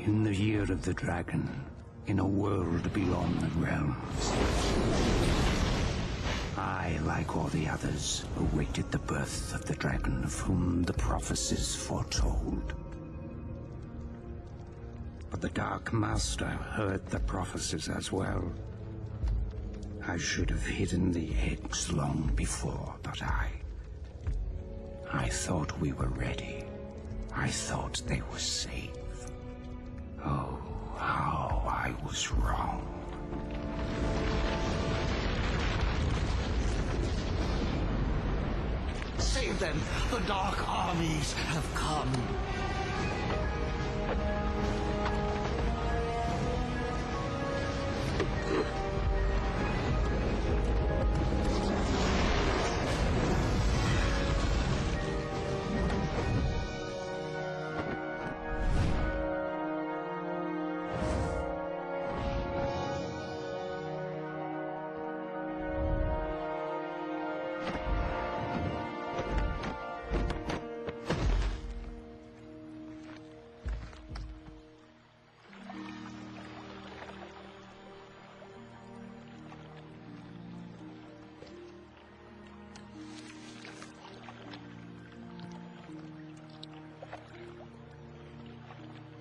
In the year of the dragon, in a world beyond the realms, I, like all the others, awaited the birth of the dragon of whom the prophecies foretold. But the Dark Master heard the prophecies as well. I should have hidden the eggs long before, but I thought we were ready. I thought they were safe. Oh, how I was wrong. Save them! The Dark Armies have come!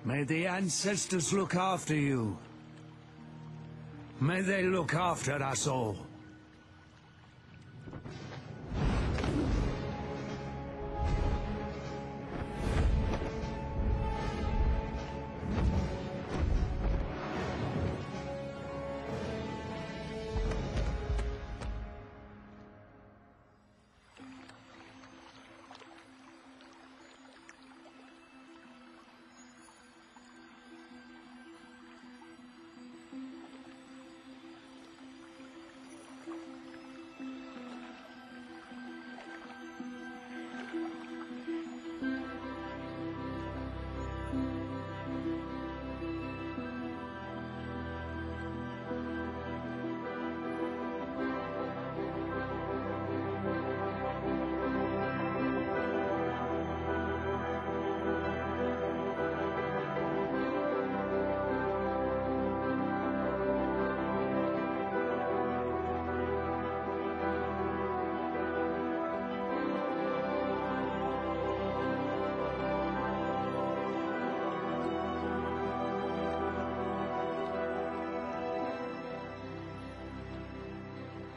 May the ancestors look after you. May they look after us all.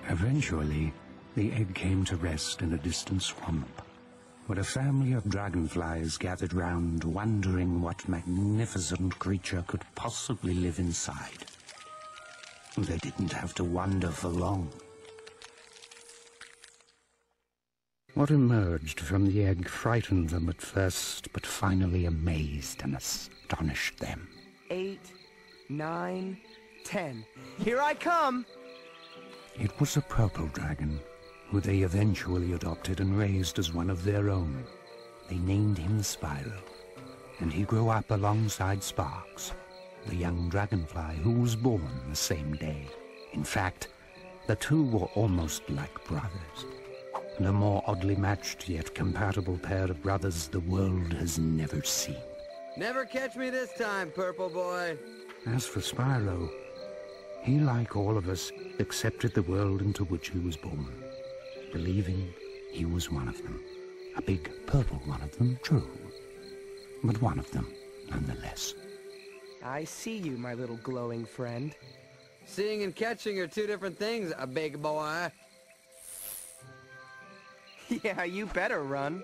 Eventually, the egg came to rest in a distant swamp, where a family of dragonflies gathered round, wondering what magnificent creature could possibly live inside. They didn't have to wonder for long. What emerged from the egg frightened them at first, but finally amazed and astonished them. 8, 9, 10. Here I come! It was a purple dragon, who they eventually adopted and raised as one of their own. They named him Spyro, and he grew up alongside Sparks, the young dragonfly who was born the same day. In fact, the two were almost like brothers, and a more oddly matched yet compatible pair of brothers the world has never seen. Never catch me this time, purple boy. As for Spyro, he, like all of us, accepted the world into which he was born, believing he was one of them. A big purple one of them, true, but one of them nonetheless. I see you, my little glowing friend. Seeing and catching are two different things, a big boy. Yeah, you better run.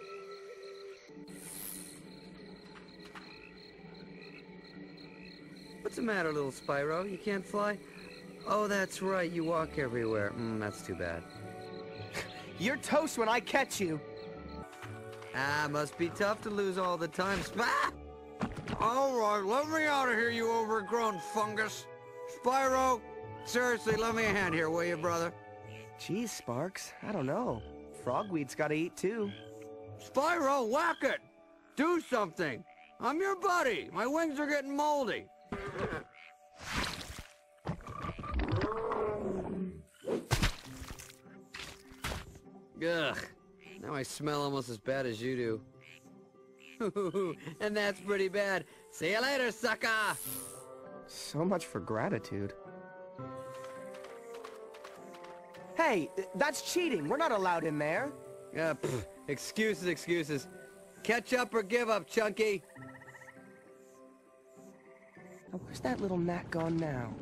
What's the matter, little Spyro? You can't fly? Oh, that's right, you walk everywhere. That's too bad. You're toast when I catch you. Ah, must be tough to lose all the time. All right, let me out of here, you overgrown fungus. Spyro, seriously, lend me a hand here, will you, brother? Geez, Sparks, I don't know. Frogweed's gotta eat too. Spyro, whack it! Do something! I'm your buddy! My wings are getting moldy! Ugh. Now I smell almost as bad as you do. And that's pretty bad. See you later, sucker! So much for gratitude. Hey, that's cheating. We're not allowed in there. Excuses, excuses. Catch up or give up, Chunky. Now, where's that little gnat gone now?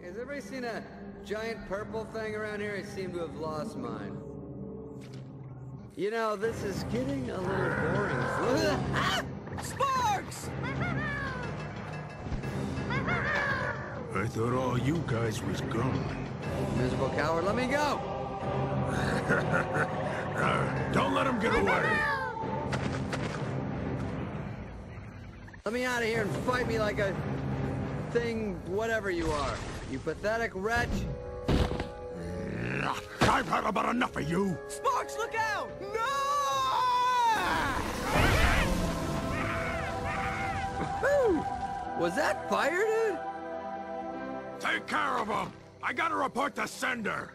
Has everybody seen a giant purple thing around here? I seem to have lost mine. You know, this is getting a little boring. Sparks! I thought all you guys was gone. Miserable coward, let me go! Don't let him get away! Let me out of here and fight me like a thing, whatever you are. You pathetic wretch. I've had about enough of you! Sparks, look out! No! Was that fire, dude? Take care of him! I gotta report the sender!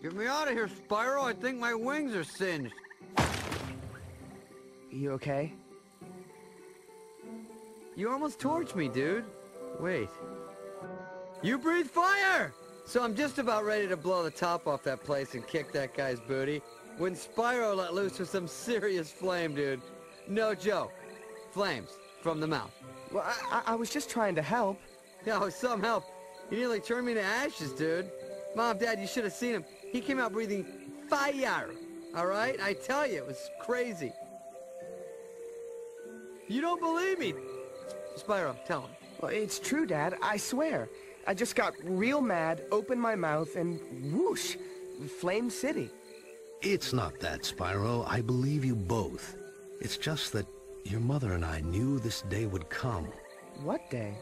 Get me out of here, Spyro. I think my wings are singed. You okay? You almost torched me, dude. Wait. You breathe fire! So I'm just about ready to blow the top off that place and kick that guy's booty when Spyro let loose with some serious flame, dude. No joke. Flames from the mouth. Well, I was just trying to help. Oh, some help. You nearly turned me to ashes, dude. Mom, Dad, you should have seen him. He came out breathing fire. All right? I tell you, it was crazy. You don't believe me. Spyro, tell him. Well, it's true, Dad. I swear. I just got real mad, opened my mouth, and whoosh, Flame City. It's not that, Spyro. I believe you both. It's just that your mother and I knew this day would come. What day?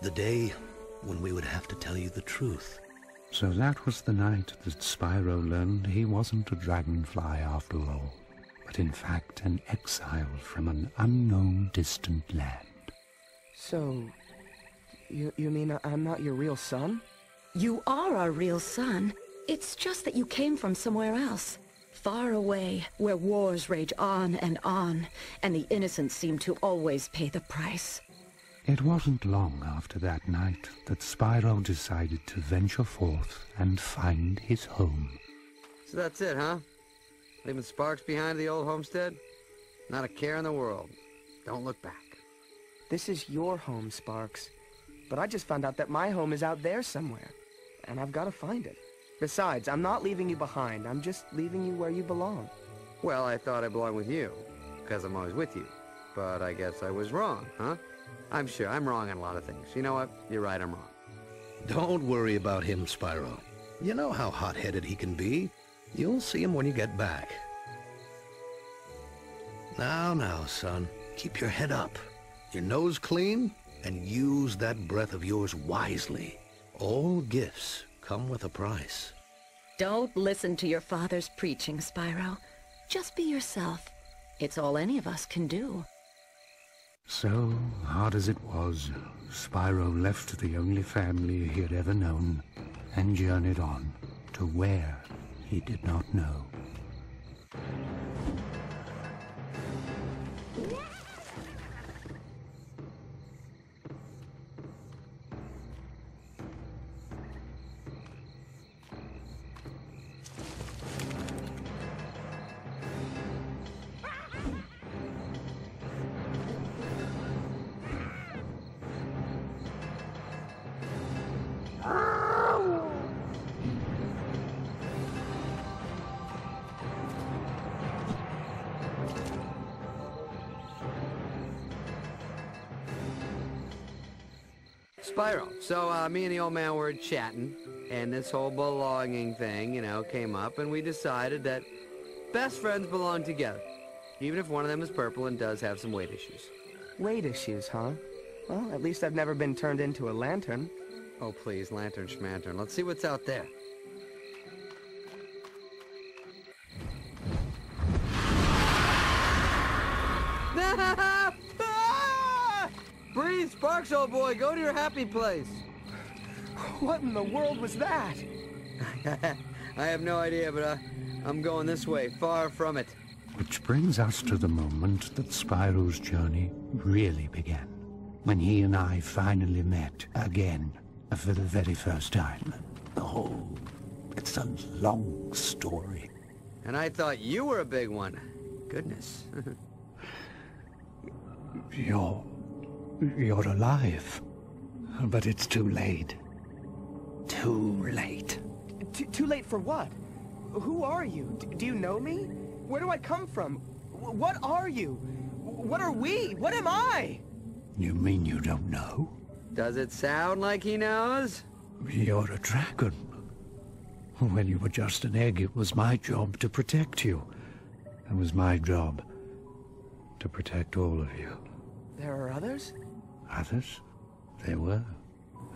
The day when we would have to tell you the truth. So that was the night that Spyro learned he wasn't a dragonfly after all, but in fact an exile from an unknown distant land. So, you mean I'm not your real son? You are our real son. It's just that you came from somewhere else. Far away, where wars rage on, and the innocent seem to always pay the price. It wasn't long after that night that Spyro decided to venture forth and find his home. So that's it, huh? Leaving Sparks behind at the old homestead? Not a care in the world. Don't look back. This is your home, Sparks. But I just found out that my home is out there somewhere, and I've got to find it. Besides, I'm not leaving you behind. I'm just leaving you where you belong. Well, I thought I belonged with you, because I'm always with you. But I guess I was wrong, huh? I'm sure I'm wrong on a lot of things. You know what? You're right, I'm wrong. Don't worry about him, Spyro. You know how hot-headed he can be. You'll see him when you get back. Now, son. Keep your head up, your nose clean, and use that breath of yours wisely. All gifts come with a price. Don't listen to your father's preaching, Spyro. Just be yourself. It's all any of us can do. So, hard as it was, Spyro left the only family he had ever known and journeyed on to where he did not know. Spyro, so me and the old man were chatting, and this whole belonging thing, you know, came up, and we decided that best friends belong together, even if one of them is purple and does have some weight issues. Weight issues, huh? Well, at least I've never been turned into a lantern. Oh, please, lantern schmantern. Let's see what's out there. Please, Sparks, old boy, go to your happy place. What in the world was that? I have no idea, but I'm going this way, far from it. Which brings us to the moment that Spyro's journey really began, when he and I finally met again for the very first time. Oh, it's a long story. And I thought you were a big one. Goodness. You're alive. But it's too late. Too late. Too late for what? Who are you? Do you know me? Where do I come from? What are you? What are we? What am I? You mean you don't know? Does it sound like he knows? You're a dragon. When you were just an egg, it was my job to protect you. It was my job to protect all of you. There are others? Others? There were.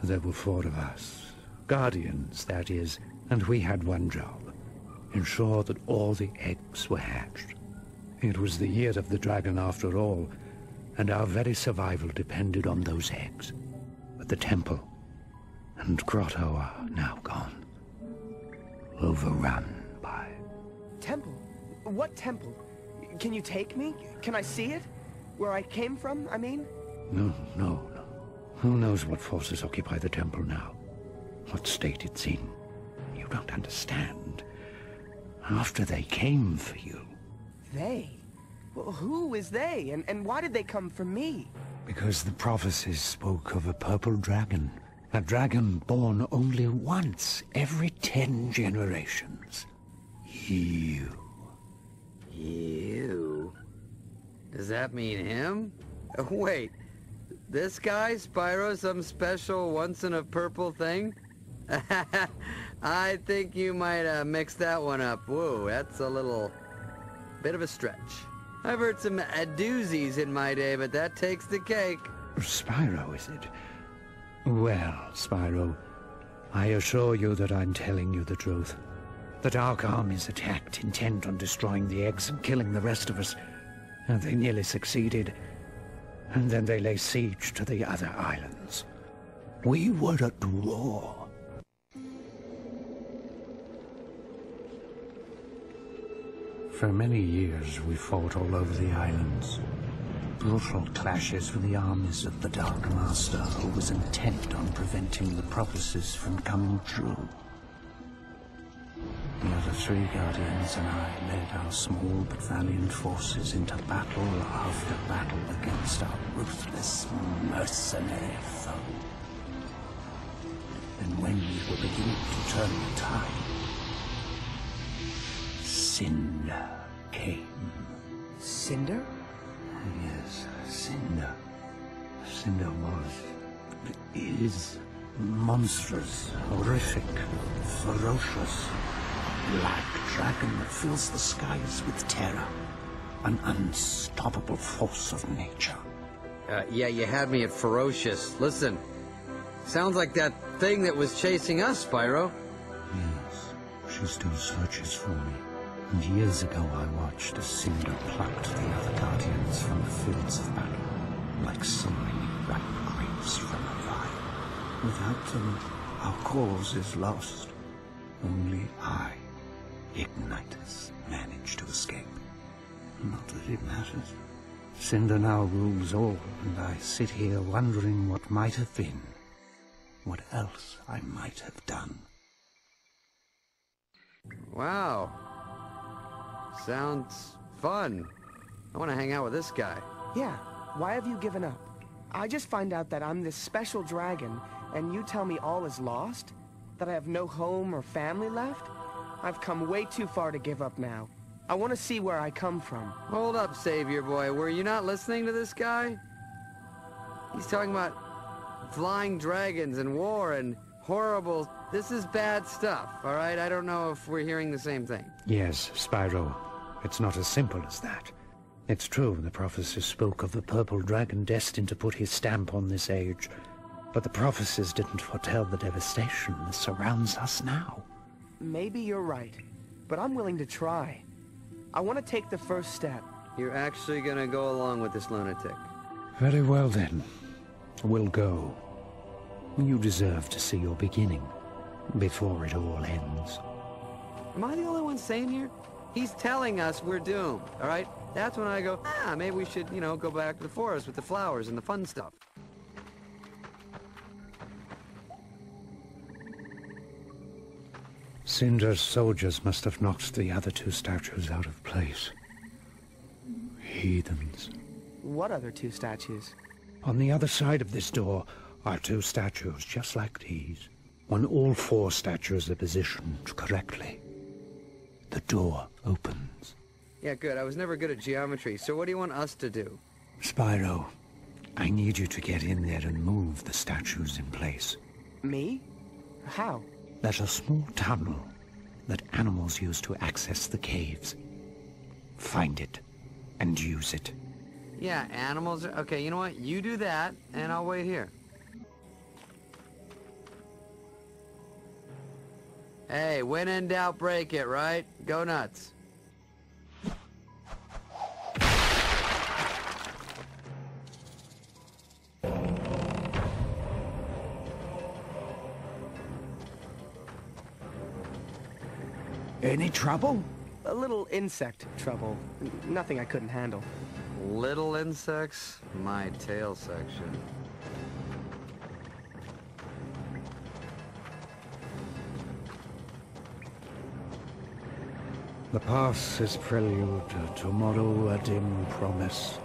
There were 4 of us. Guardians, that is. And we had one job. Ensure that all the eggs were hatched. It was the year of the dragon after all, and our very survival depended on those eggs. But the temple and grotto are now gone. Overrun by... Temple? What temple? Can you take me? Can I see it? Where I came from, I mean? No. Who knows what forces occupy the temple now? What state it's in? You don't understand. After they came for you... They? Well, who is they? And why did they come for me? Because the prophecies spoke of a purple dragon. A dragon born only once every 10 generations. You. You? Does that mean him? Wait, this guy, Spyro, some special once-in-a-purple thing? I think you might mix that one up. Whoa, that's a little bit of a stretch. I've heard some doozies in my day, but that takes the cake. Spyro, is it? Well, Spyro, I assure you that I'm telling you the truth. The Dark Army's attacked, intent on destroying the eggs and killing the rest of us. And they nearly succeeded. And then they lay siege to the other islands. We were at war. For many years we fought all over the islands. Brutal clashes with the armies of the Dark Master, who was intent on preventing the prophecies from coming true. The other 3 Guardians and I led our small but valiant forces into battle after battle against our ruthless, mercenary foe. And when we were beginning to turn the tide, Cinder came. Cinder? Yes, Cinder. Cinder is monstrous, horrific, ferocious, black dragon that fills the skies with terror. An unstoppable force of nature. Yeah, you had me at ferocious. Listen, sounds like that thing that was chasing us, Spyro. Yes, she still searches for me. And years ago I watched as Cinder plucked the other Guardians from the fields of battle, like so many ripe grapes from a vine. Without them, our cause is lost. Only I, Ignitus, managed to escape. Not that it matters. Cinder now rules all, and I sit here wondering what might have been. What else I might have done. Wow. Sounds fun. I want to hang out with this guy. Yeah, why have you given up? I just find out that I'm this special dragon, and you tell me all is lost? That I have no home or family left? I've come way too far to give up now. I want to see where I come from. Hold up, Savior Boy. Were you not listening to this guy? He's talking about flying dragons and war and horrible... This is bad stuff, all right? I don't know if we're hearing the same thing. Yes, Spyro. It's not as simple as that. It's true, the prophecies spoke of the purple dragon destined to put his stamp on this age. But the prophecies didn't foretell the devastation that surrounds us now. Maybe you're right, but I'm willing to try. I want to take the first step. You're actually gonna go along with this lunatic? Very well, then. We'll go. You deserve to see your beginning before it all ends. Am I the only one sane here? He's telling us we're doomed, all right? That's when I go, maybe we should, go back to the forest with the flowers and the fun stuff. Cinder's soldiers must have knocked the other two statues out of place. Heathens. What other two statues? On the other side of this door are two statues just like these. When all four statues are positioned correctly, the door opens. Yeah, good. I was never good at geometry, so what do you want us to do? Spyro, I need you to get in there and move the statues in place. Me? How? There's a small tunnel that animals use to access the caves. Find it and use it. Yeah, animals are... Okay, you know what? You do that, and I'll wait here. Hey, when in doubt, break it, right? Go nuts. Any trouble? A little insect trouble. Nothing I couldn't handle. Little insects? My tail section. The past is prelude, tomorrow a dim promise.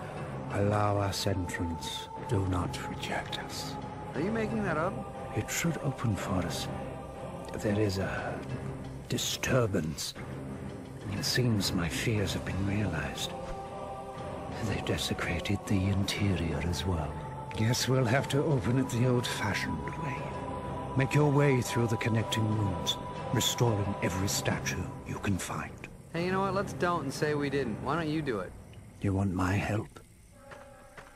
Allow us entrance, do not reject us. Are you making that up? It should open for us. There is a disturbance. It seems my fears have been realized. They desecrated the interior as well. Guess we'll have to open it the old-fashioned way. Make your way through the connecting rooms, restoring every statue you can find. Hey, you know what? Let's don't and say we didn't. Why don't you do it? You want my help?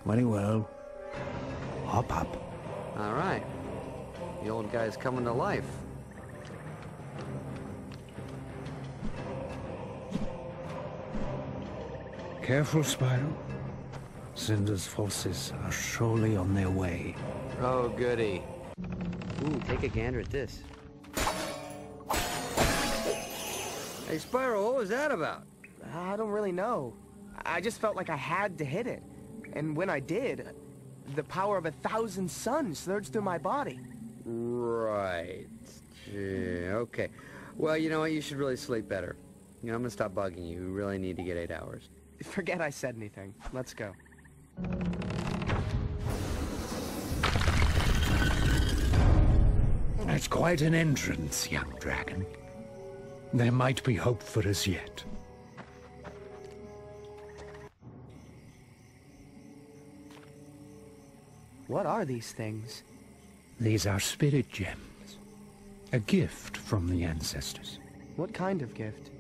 Very well. Hop up. All right. The old guy's coming to life. Careful, Spyro. Cinder's forces are surely on their way. Oh, goody. Ooh, take a gander at this. Hey, Spyro, what was that about? I don't really know. I just felt like I had to hit it. And when I did, the power of 1,000 suns surged through my body. Right. Yeah, okay. Well, you know what? You should really sleep better. I'm gonna stop bugging you. You really need to get 8 hours. Forget I said anything. Let's go. That's quite an entrance, young dragon. There might be hope for us yet. What are these things? These are spirit gems. A gift from the ancestors. What kind of gift?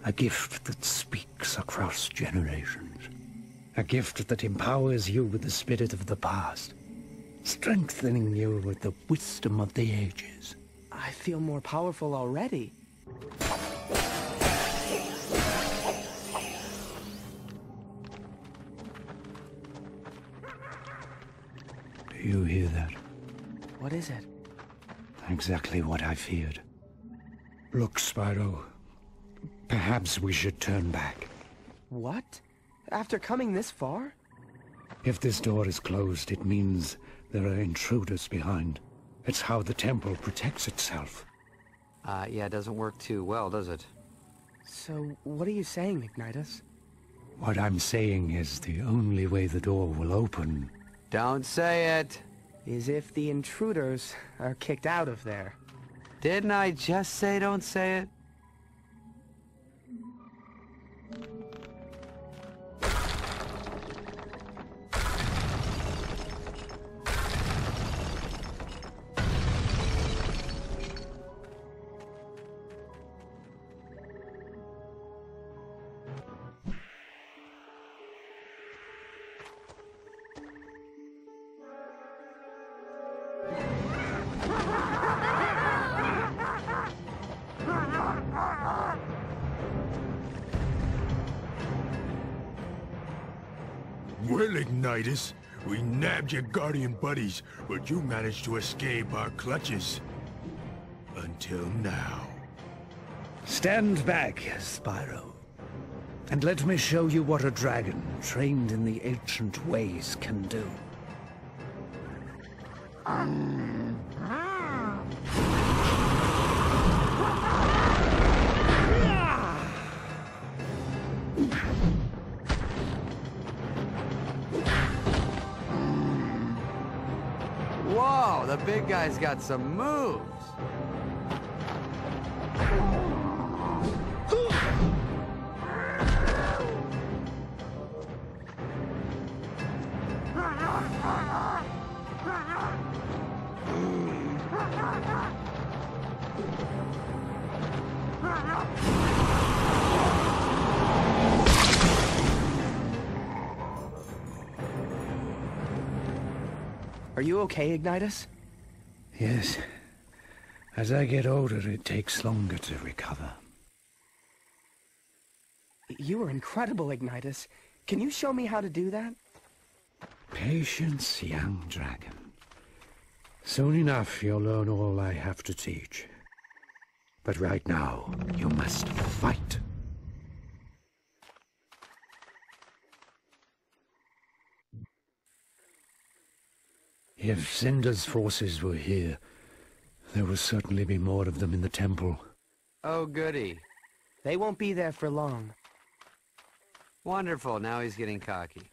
A gift that speaks across generations. A gift that empowers you with the spirit of the past, strengthening you with the wisdom of the ages. I feel more powerful already. Do you hear that? What is it? Exactly what I feared. Look, Spyro. Perhaps we should turn back. What? After coming this far? If this door is closed, it means there are intruders behind. It's how the temple protects itself. Yeah, it doesn't work too well, does it? So, what are you saying, Ignitus? What I'm saying is the only way the door will open... Don't say it! Is if the intruders are kicked out of there. Didn't I just say don't say it? Well, Ignitus, We nabbed your guardian buddies, but you managed to escape our clutches. Until now. Stand back, Spyro. And let me show you what a dragon trained in the ancient ways can do. Whoa, the big guy's got some moves. Are you okay, Ignitus? Yes. As I get older, it takes longer to recover. You were incredible, Ignitus. Can you show me how to do that? Patience, young dragon. Soon enough, you'll learn all I have to teach. But right now, you must fight. If Cinder's forces were here, there will certainly be more of them in the temple. Oh, goody. They won't be there for long. Wonderful, now he's getting cocky.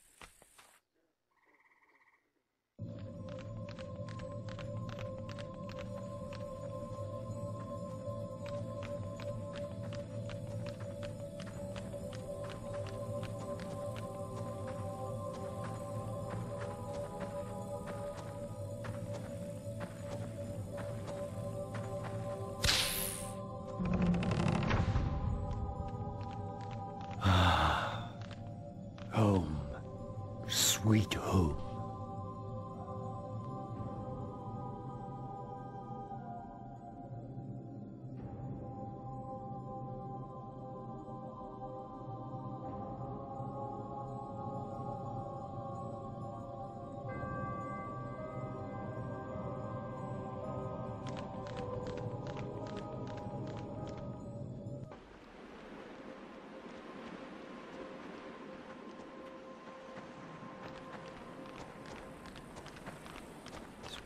Home. Sweet home.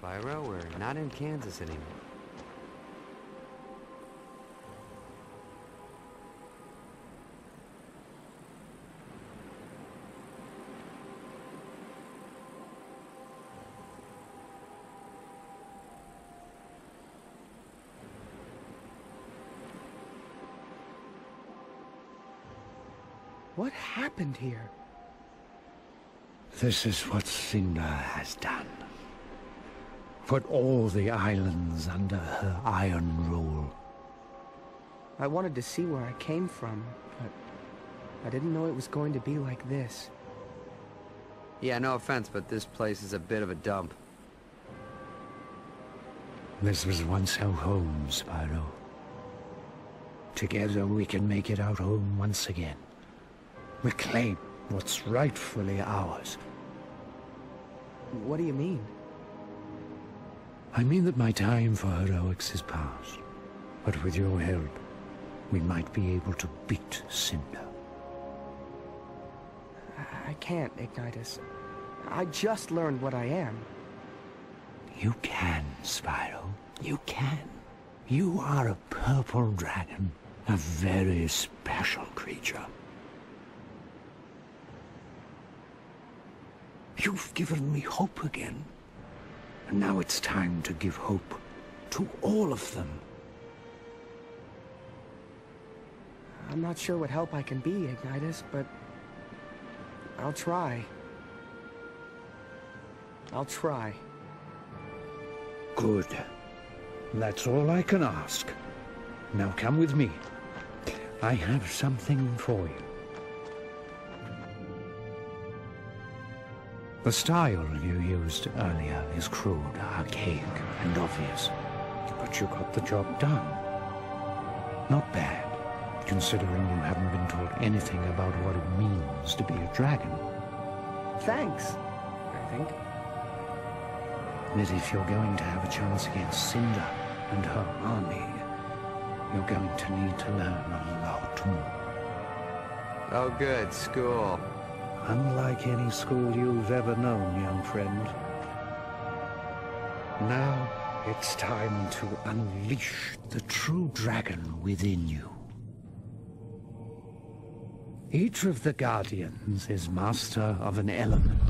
Spyro, we're not in Kansas anymore. What happened here? This is what Cinder has done. Put all the islands under her iron rule. I wanted to see where I came from, but I didn't know it was going to be like this. Yeah, no offense, but this place is a bit of a dump. This was once our home, Spyro. Together we can make it our home once again. Reclaim what's rightfully ours. What do you mean? I mean that my time for heroics is past. But with your help, we might be able to beat Cinder. I can't, Ignitus. I just learned what I am. You can, Spyro. You can. You are a purple dragon. A very special creature. You've given me hope again. And now it's time to give hope to all of them. I'm not sure what help I can be, Ignitus, but I'll try. I'll try. Good. That's all I can ask. Now come with me. I have something for you. The style you used earlier is crude, archaic, and obvious. But you got the job done. Not bad, considering you haven't been taught anything about what it means to be a dragon. Thanks. think. That if you're going to have a chance against Cinder and her army, you're going to need to learn a lot more. Oh good, school. Unlike any school you've ever known, young friend. Now it's time to unleash the true dragon within you. Each of the Guardians is master of an element.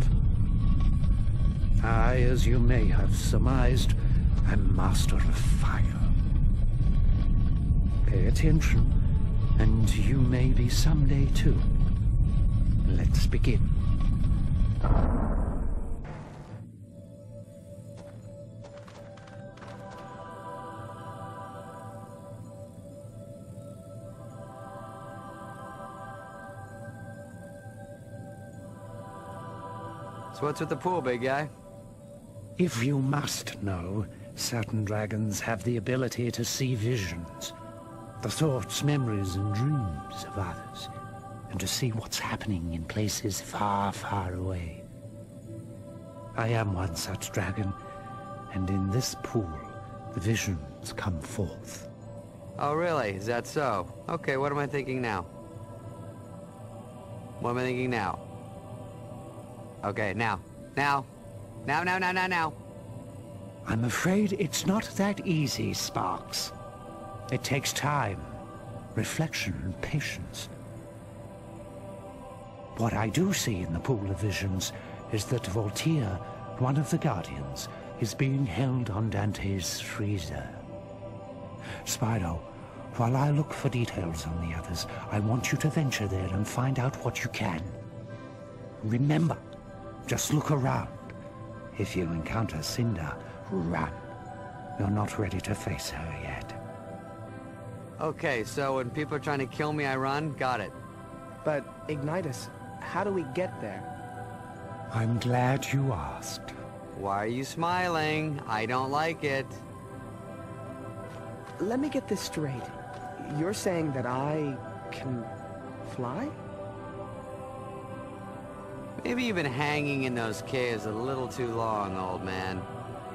I, as you may have surmised, am master of fire. Pay attention, and you may be someday too. Let's begin. So what's with the pool, big guy? If you must know, certain dragons have the ability to see visions, the thoughts, memories, and dreams of others, and to see what's happening in places far, far away. I am one such dragon, and in this pool, the visions come forth. Oh really? Is that so? Okay, what am I thinking now? What am I thinking now? Okay, now. Now. Now. I'm afraid it's not that easy, Sparks. It takes time, reflection, and patience. What I do see in the pool of visions is that Voltaire, one of the Guardians, is being held on Dante's freezer. Spyro, while I look for details on the others, I want you to venture there and find out what you can. Remember, just look around. If you encounter Cinder, run. You're not ready to face her yet. Okay, so when people are trying to kill me, I run? Got it. But, Ignitus, how do we get there? I'm glad you asked. Why are you smiling? I don't like it. Let me get this straight. You're saying that I can fly? Maybe you've been hanging in those caves a little too long, old man.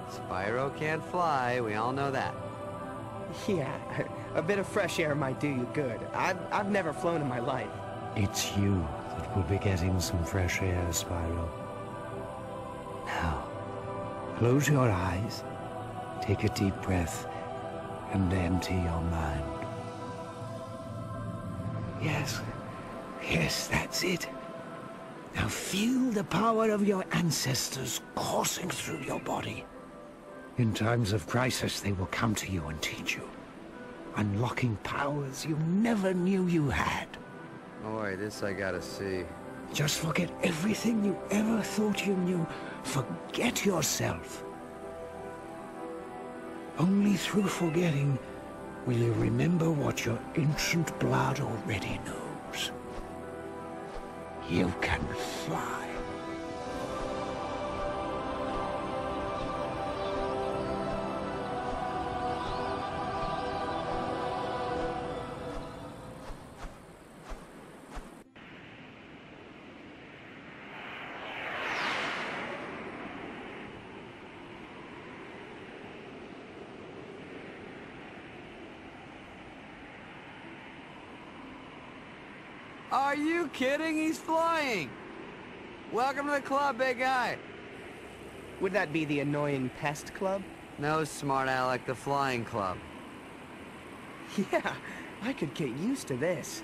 Spyro can't fly, we all know that. Yeah, a bit of fresh air might do you good. I've never flown in my life. It's you that will be getting some fresh air, Spyro. Now, close your eyes, take a deep breath, and empty your mind. Yes, that's it. Now feel the power of your ancestors coursing through your body. In times of crisis, they will come to you and teach you, unlocking powers you never knew you had. Boy, this I gotta see. Just forget everything you ever thought you knew. Forget yourself. Only through forgetting will you remember what your ancient blood already knows. You can fly. Are you kidding? He's flying! Welcome to the club, big guy! Would that be the annoying pest club? No, smart Alec, the flying club. Yeah, I could get used to this.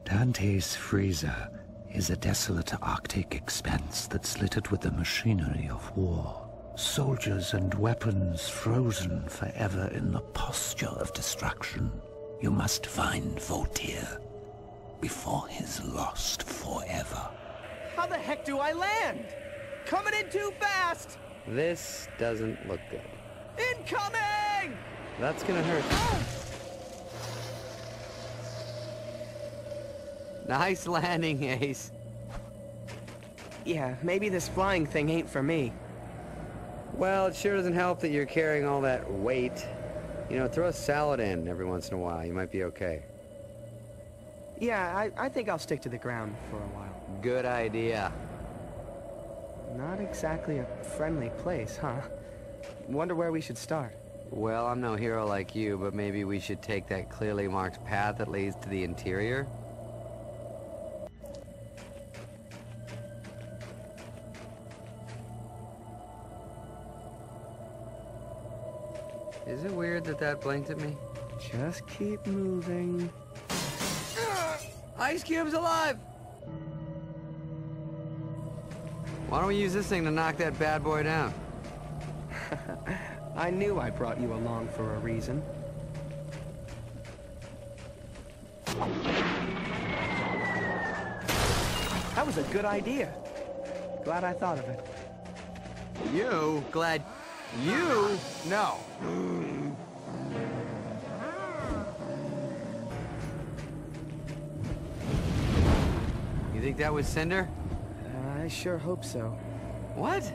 Dante's freezer is a desolate Arctic expanse that's littered with the machinery of war. Soldiers and weapons frozen forever in the posture of destruction. You must find Voltaire before he's lost forever. How the heck do I land? Coming in too fast! This doesn't look good. Incoming! That's gonna hurt. Nice landing, Ace. Yeah, maybe this flying thing ain't for me. Well, it sure doesn't help that you're carrying all that weight. You know, throw a salad in every once in a while. You might be okay. Yeah, I think I'll stick to the ground for a while. Good idea. Not exactly a friendly place, huh? Wonder where we should start. Well, I'm no hero like you, but maybe we should take that clearly marked path that leads to the interior? Is it weird that that blinked at me? Just keep moving. Ice Cube's alive! Why don't we use this thing to knock that bad boy down? I knew I brought you along for a reason. That was a good idea. Glad I thought of it. You? Glad you? No. You think that was Cinder? I sure hope so. What?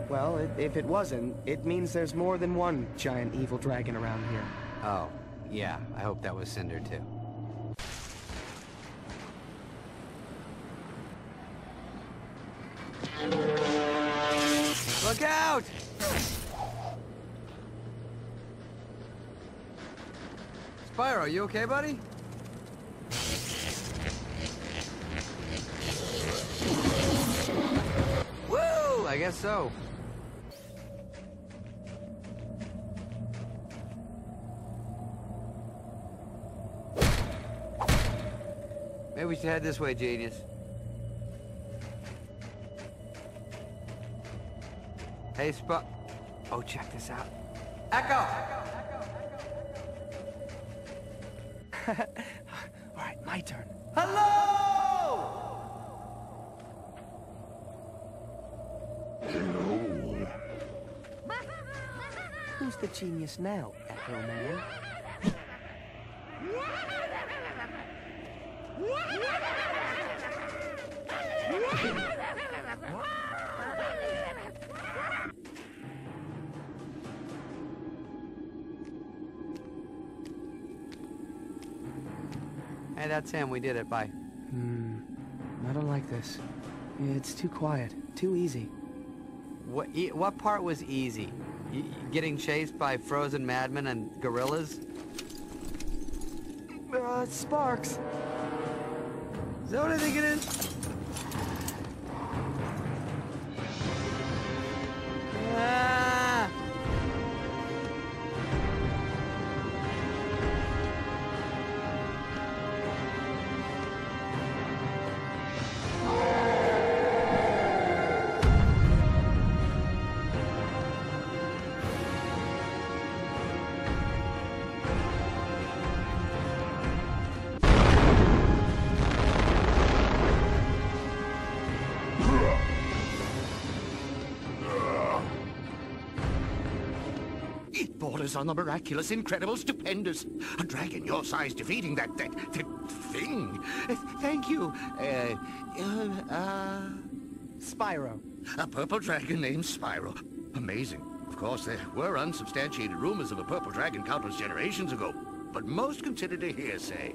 Well, if it wasn't, it means there's more than one giant evil dragon around here. Oh, yeah, I hope that was Cinder too. Look out! Spyro, you okay, buddy? Woo! I guess so. Maybe we should head this way, genius. Hey, Oh, check this out. Echo! All right, my turn. Hello! Hello. Who's the genius now, Echo Man? Hey, that's him. We did it. Bye. I don't like this. It's too quiet, too easy. What part was easy? Getting chased by frozen madmen and gorillas? Sparks. Is that what I think it is? Ah! It borders on the miraculous, incredible, stupendous. A dragon your size defeating that thing. Thank you. Spyro. A purple dragon named Spyro. Amazing. Of course, there were unsubstantiated rumors of a purple dragon countless generations ago, but most considered a hearsay.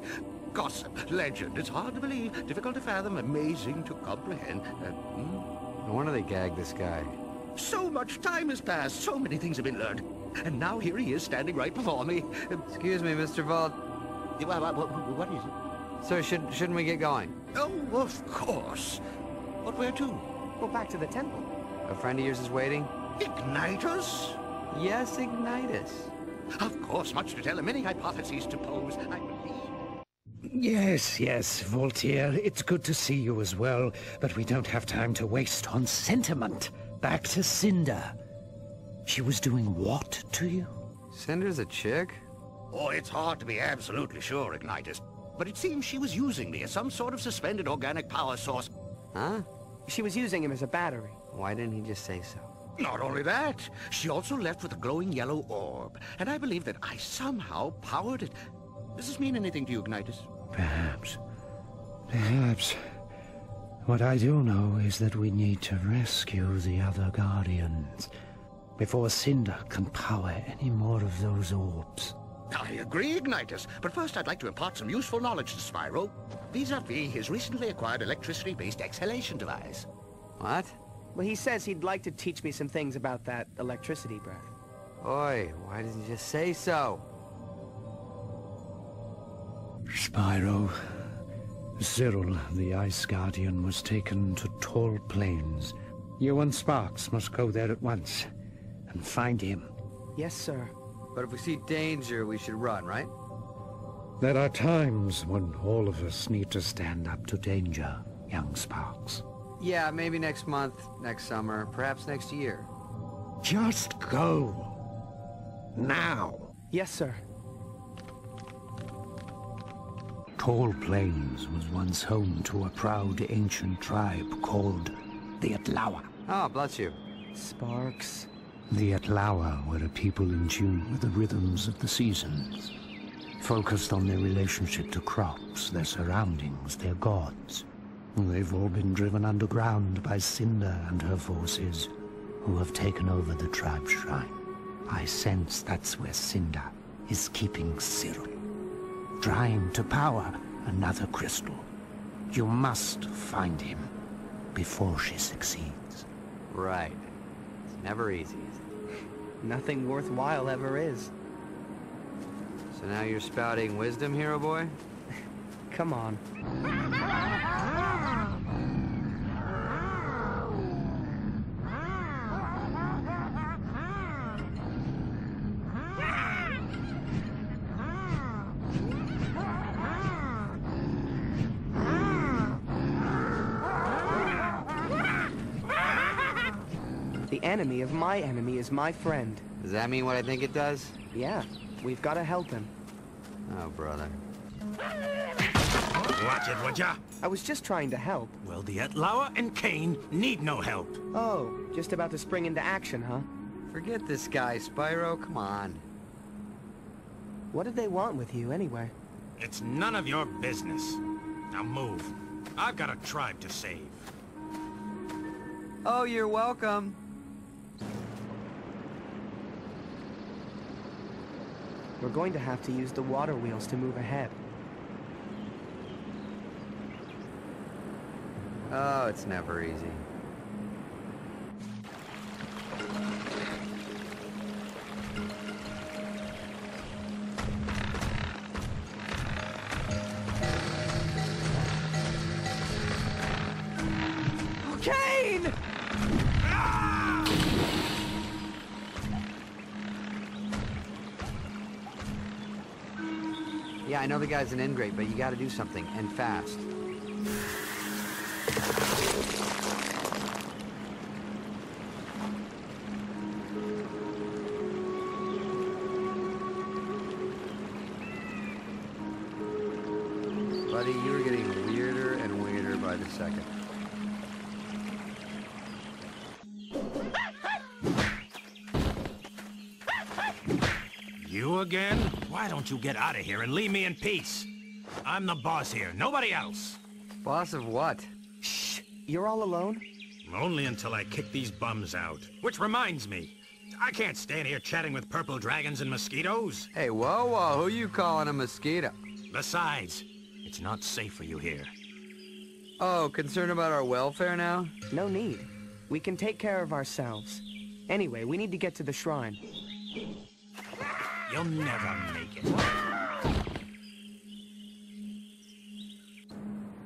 Gossip, legend. It's hard to believe, difficult to fathom, amazing to comprehend. No wonder they gagged this guy. So much time has passed, so many things have been learned. And now here he is, standing right before me. Excuse me, Mr. Vault. What is it? Sir, shouldn't we get going? Oh, of course. But where to? Well, back to the temple. A friend of yours is waiting? Ignitus? Yes, Ignitus. Of course, much to tell, many hypotheses to pose. I believe... Yes, Voltaire. It's good to see you as well, but we don't have time to waste on sentiment. Back to Cinder. She was doing what to you? Cinder's a chick? Oh, it's hard to be absolutely sure, Ignitus. But it seems she was using me as some sort of suspended organic power source. Huh? She was using him as a battery. Why didn't he just say so? Not only that, she also left with a glowing yellow orb. And I believe that I somehow powered it. Does this mean anything to you, Ignitus? Perhaps. What I do know is that we need to rescue the other Guardians before Cinder can power any more of those orbs. I agree, Ignitus. But first I'd like to impart some useful knowledge to Spyro. Vis-a-vis his recently acquired electricity-based exhalation device. What? Well, he says he'd like to teach me some things about that electricity breath. Oi, why didn't you just say so? Spyro, Cyril, the Ice Guardian, was taken to Tall Plains. You and Sparks must go there at once and find him. Yes, sir. But if we see danger, we should run, right? There are times when all of us need to stand up to danger, young Sparks. Yeah, maybe next month, next summer, perhaps next year. Just go. Now. Yes, sir. Tall Plains was once home to a proud ancient tribe called the Atlawa. Oh, bless you. Sparks. The Atlawa were a people in tune with the rhythms of the seasons, focused on their relationship to crops, their surroundings, their gods. They've all been driven underground by Cinder and her forces, who have taken over the tribe's shrine. I sense that's where Cinder is keeping Cyril, trying to power another crystal. You must find him before she succeeds. Right. It's never easy, is it? Nothing worthwhile ever is. So now you're spouting wisdom, hero boy? Come on. The enemy of my enemy is my friend. Does that mean what I think it does? Yeah, we've got to help him. Oh, brother. Watch it, would ya? I was just trying to help. Well, the Atlawa and Cain need no help. Oh, just about to spring into action, huh? Forget this guy, Spyro. Come on. What did they want with you, anyway? It's none of your business. Now move. I've got a tribe to save. Oh, you're welcome. We're going to have to use the water wheels to move ahead. Oh, it's never easy. Kane! Yeah, I know the guy's an ingrate, but you gotta do something, and fast. Buddy, you are getting weirder and weirder by the second. You again? Why don't you get out of here and leave me in peace? I'm the boss here, nobody else. Boss of what? Shh! You're all alone? Only until I kick these bums out. Which reminds me, I can't stand here chatting with purple dragons and mosquitoes. Hey, whoa, who you calling a mosquito? Besides, it's not safe for you here. Oh, concerned about our welfare now? No need. We can take care of ourselves. Anyway, we need to get to the shrine. You'll never make it.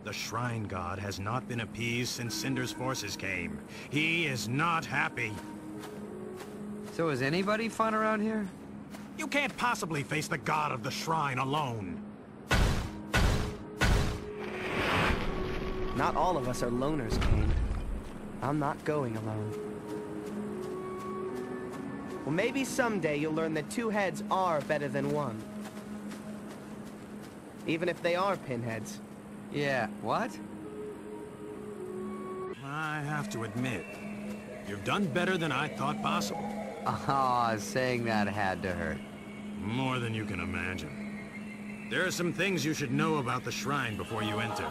The Shrine God has not been appeased since Cinder's forces came. He is not happy. So is anybody fun around here? You can't possibly face the God of the Shrine alone. Not all of us are loners, Kane. I'm not going alone. Well, maybe someday you'll learn that two heads are better than one. Even if they are pinheads. Yeah, what? I have to admit, you've done better than I thought possible. Ah, saying that had to hurt. More than you can imagine. There are some things you should know about the shrine before you enter.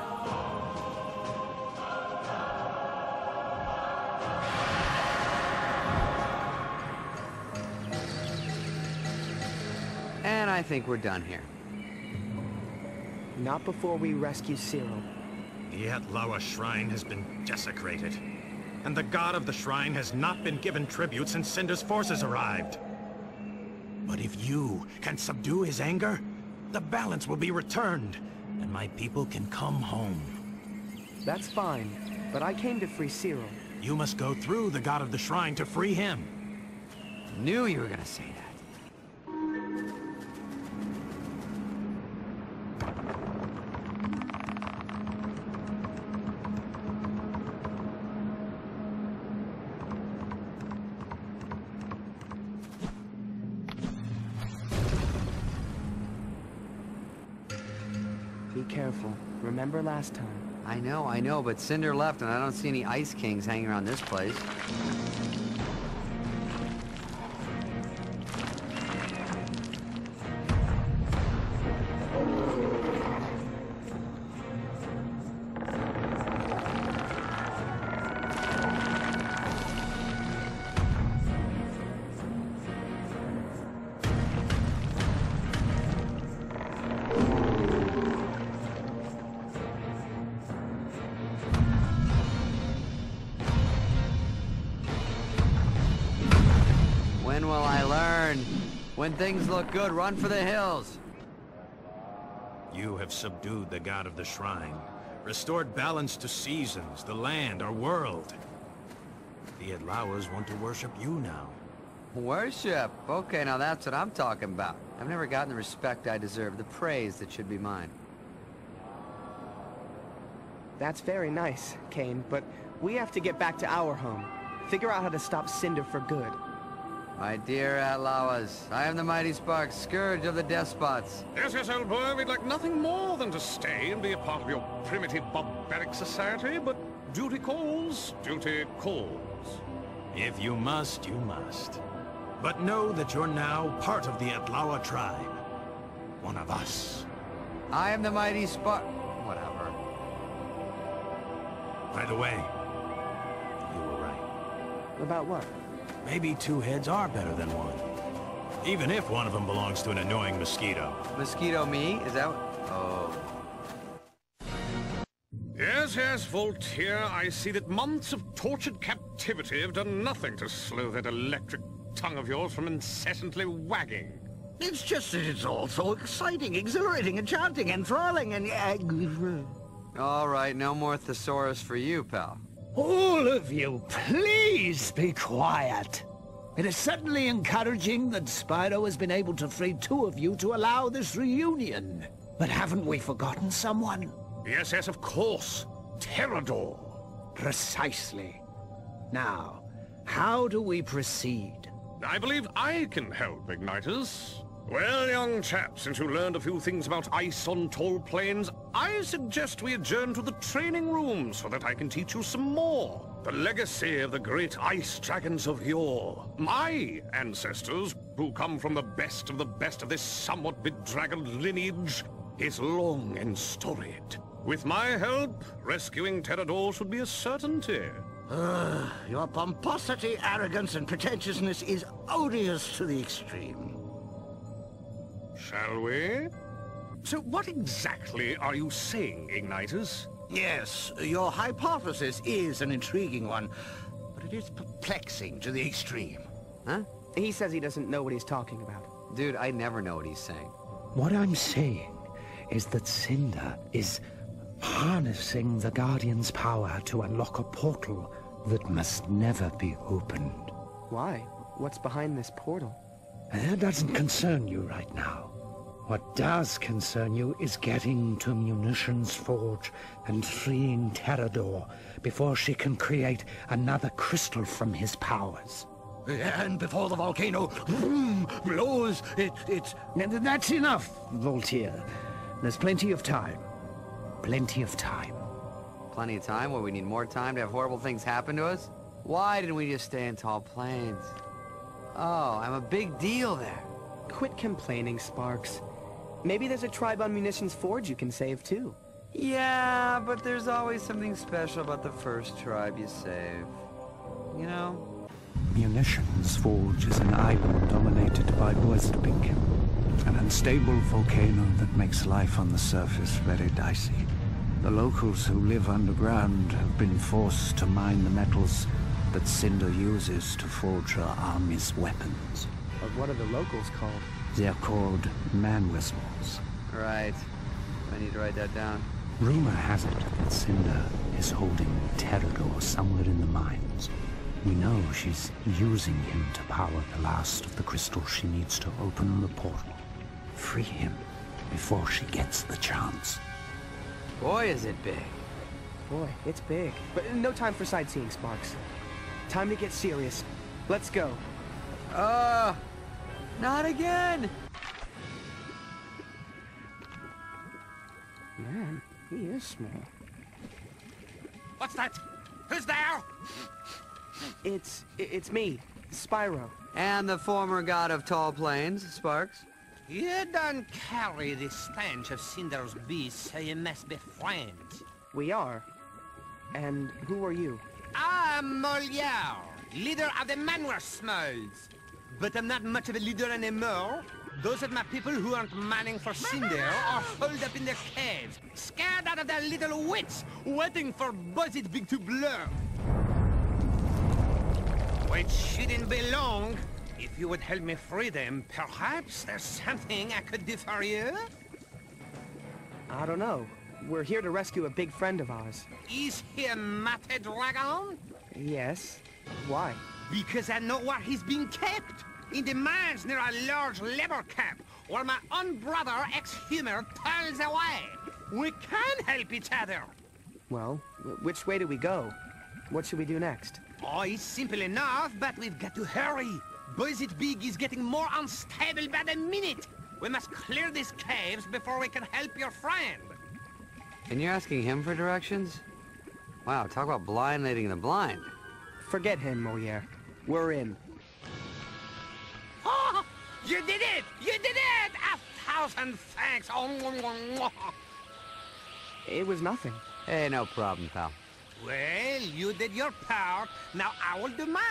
And I think we're done here. Not before we rescue Cyril. The Atlawa shrine has been desecrated. And the god of the shrine has not been given tribute since Cinder's forces arrived. But if you can subdue his anger, the balance will be returned, and my people can come home. That's fine, but I came to free Cyril. You must go through the god of the shrine to free him. Knew you were gonna say that. Be careful. Remember last time? I know, but Cinder left and I don't see any Ice Kings hanging around this place. When will I learn? When things look good, run for the hills. You have subdued the god of the shrine, restored balance to seasons, the land, our world. The Atlawas want to worship you now. Worship? Okay, now that's what I'm talking about. I've never gotten the respect I deserve, the praise that should be mine. That's very nice, Kane, but we have to get back to our home. Figure out how to stop Cinder for good. My dear Atlawas, I am the mighty Spark, scourge of the despots. Yes, old boy, we'd like nothing more than to stay and be a part of your primitive barbaric society, but duty calls, duty calls. If you must, you must. But know that you're now part of the Atlawa tribe. One of us. I am the mighty Spark... Whatever. By the way, you were right. About what? Maybe two heads are better than one. Even if one of them belongs to an annoying mosquito. Mosquito me? Is that what... Oh. Yes, Voltaire, I see that months of tortured captivity have done nothing to slow that electric tongue of yours from incessantly wagging. It's just that it's all so exciting, exhilarating, enchanting, enthralling, and... All right, no more thesaurus for you, pal. All of you, please be quiet. It is certainly encouraging that Spyro has been able to free two of you to allow this reunion. But haven't we forgotten someone? Yes, of course. Terrador. Precisely. Now, how do we proceed? I believe I can help, Igniters. Well, young chap, since you learned a few things about ice on tall plains, I suggest we adjourn to the training room so that I can teach you some more. The legacy of the great ice dragons of yore. My ancestors, who come from the best of this somewhat bedraggled lineage, is long and storied. With my help, rescuing Terrador should be a certainty. Your pomposity, arrogance, and pretentiousness is odious to the extreme. Shall we? So what exactly are you saying, Igniters? Yes, your hypothesis is an intriguing one, but it is perplexing to the extreme. Huh? He says he doesn't know what he's talking about. Dude, I never know what he's saying. What I'm saying is that Cinder is harnessing the Guardian's power to unlock a portal that must never be opened. Why? What's behind this portal? That doesn't concern you right now. What does concern you is getting to Munitions Forge and freeing Terrador before she can create another crystal from his powers. And before the volcano blows, it's... That's enough, Voltaire. There's plenty of time. Plenty of time. Plenty of time? Where we need more time to have horrible things happen to us? Why didn't we just stay in Tall Plains? Oh, I'm a big deal there. Quit complaining, Sparks. Maybe there's a tribe on Munitions Forge you can save, too. Yeah, but there's always something special about the first tribe you save. You know? Munitions Forge is an island dominated by Boistpink, an unstable volcano that makes life on the surface very dicey. The locals who live underground have been forced to mine the metals that Cinder uses to forge her army's weapons. But what are the locals called? They're called man-whistles. Right. I need to write that down. Rumor has it that Cinder is holding Terrador somewhere in the mines. We know she's using him to power the last of the crystals she needs to open the portal. Free him before she gets the chance. Boy, is it big. Boy, it's big. But no time for sightseeing, Sparks. Time to get serious. Let's go. Not again! Man, he is small. What's that? Who's there? It's me, Spyro. And the former god of Tall Plains, Sparks. You don't carry the stench of Cinder's beast, so you must be friends. We are. And who are you? I'm Molière, leader of the Manwersmolds. But I'm not much of a leader anymore. Those of my people who aren't manning for Cinder are holed up in their caves, scared out of their little wits, waiting for Buzzit Big to blow. Which shouldn't be long. If you would help me free them, perhaps there's something I could do for you? I don't know. We're here to rescue a big friend of ours. Is he a Mate Dragon? Yes. Why? Because I know where he's being kept. In the mines near a large labor camp, where my own brother, ex-Humor, toils away. We can help each other. Well, which way do we go? What should we do next? Oh, it's simple enough, but we've got to hurry. Buzzit Big is getting more unstable by the minute. We must clear these caves before we can help your friend. And you're asking him for directions? Wow, talk about blind leading the blind. Forget him, Molière. We're in. Oh, you did it! You did it! 1,000 thanks! Oh, It was nothing. Hey, no problem, pal. well, you did your part. Now I will do mine.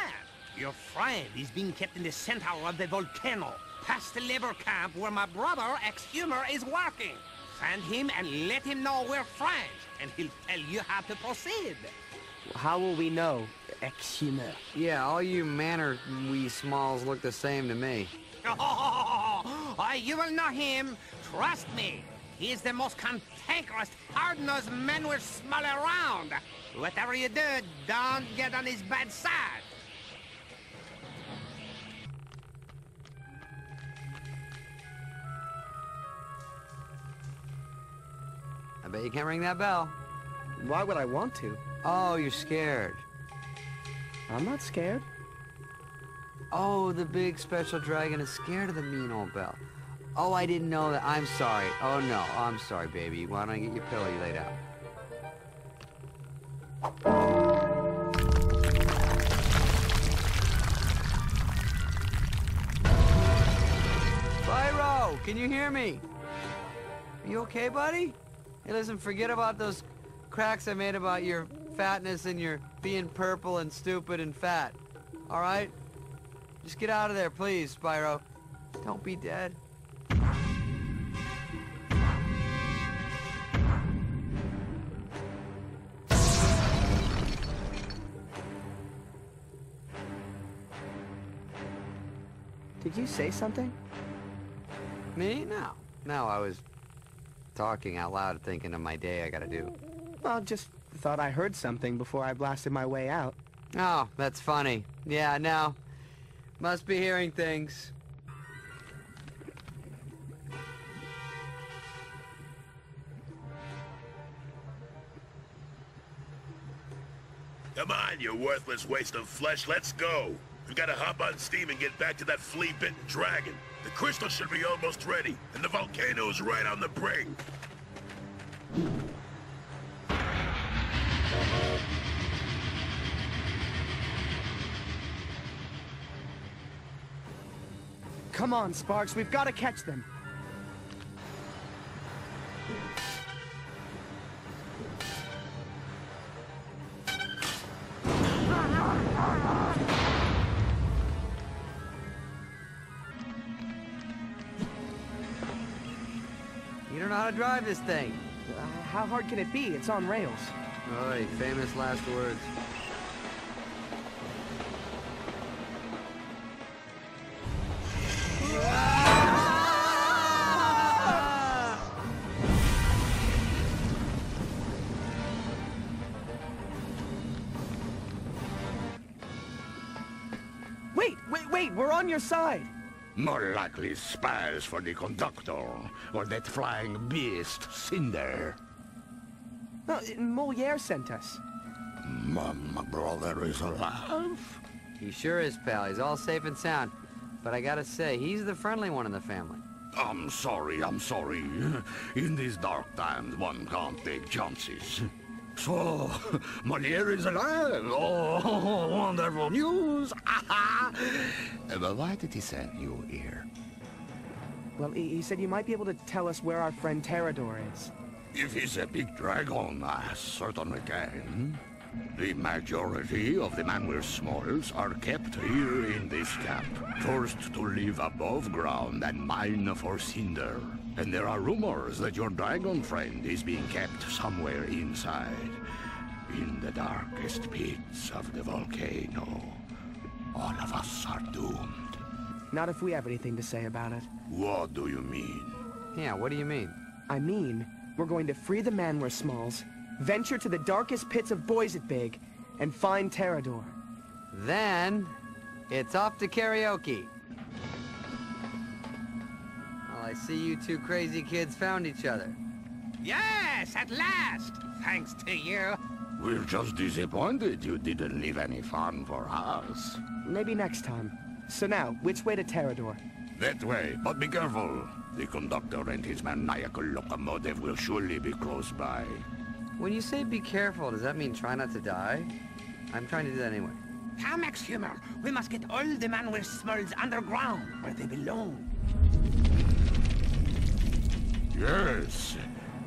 Your friend is being kept in the center of the volcano, past the labor camp where my brother, ex-Humor, is working. Find him and let him know we're friends, and he'll tell you how to proceed. How will we know, ex-Humor? Yeah, all you wee smalls look the same to me. You will know him. Trust me. He is the most cantankerous, hard-nosed man we're small around. Whatever you do, don't get on his bad side. I bet you can't ring that bell. Why would I want to? Oh, you're scared. I'm not scared. Oh, the big special dragon is scared of the mean old bell. Oh, I didn't know that. I'm sorry. Oh, no. I'm sorry, baby. Why don't I get your pillow? You lay down. Spyro, can you hear me? Are you okay, buddy? Hey, listen, forget about those cracks I made about your fatness and your being purple and stupid and fat. All right? Just get out of there, please, Spyro. Don't be dead. Did you say something? Me? No. No, I was talking out loud, thinking of my day I gotta do. Well, just thought I heard something before I blasted my way out. Oh, that's funny. Yeah, no. Must be hearing things. Come on, you worthless waste of flesh, let's go. We've got to hop on steam and get back to that flea-bitten dragon. The crystal should be almost ready, and the volcano's right on the brink. Come on, Sparks, we've got to catch them. You don't know how to drive this thing. How hard can it be? It's on rails. Oy, famous last words. Wait, we're on your side. More likely spies for the conductor, or that flying beast, Cinder. No, Molière sent us. My brother is alive? He sure is, pal. He's all safe and sound. But I gotta say, he's the friendly one in the family. I'm sorry. In these dark times, one can't take chances. So, Molière is alive? Oh, wonderful news! But why did he send you here? Well, he said you might be able to tell us where our friend Terador is. If he's a big dragon, I certainly can. The majority of the man-wear smalls are kept here in this camp, forced to live above ground and mine for Cinder. And there are rumors that your dragon friend is being kept somewhere inside, in the darkest pits of the volcano. All of us are doomed. Not if we have anything to say about it. What do you mean? Yeah, what do you mean? I mean, we're going to free the man-wear smalls, venture to the darkest pits of Boisetbig, and find Terador. Then, it's off to karaoke. Well, I see you two crazy kids found each other. Yes, at last! Thanks to you. We're just disappointed you didn't leave any fun for us. Maybe next time. So now, which way to Terador? That way, but be careful. The conductor and his maniacal locomotive will surely be close by. When you say be careful, does that mean try not to die? I'm trying to do that anyway. Come, Ex-Humor. We must get all the man-wear smalls underground, where they belong. Yes,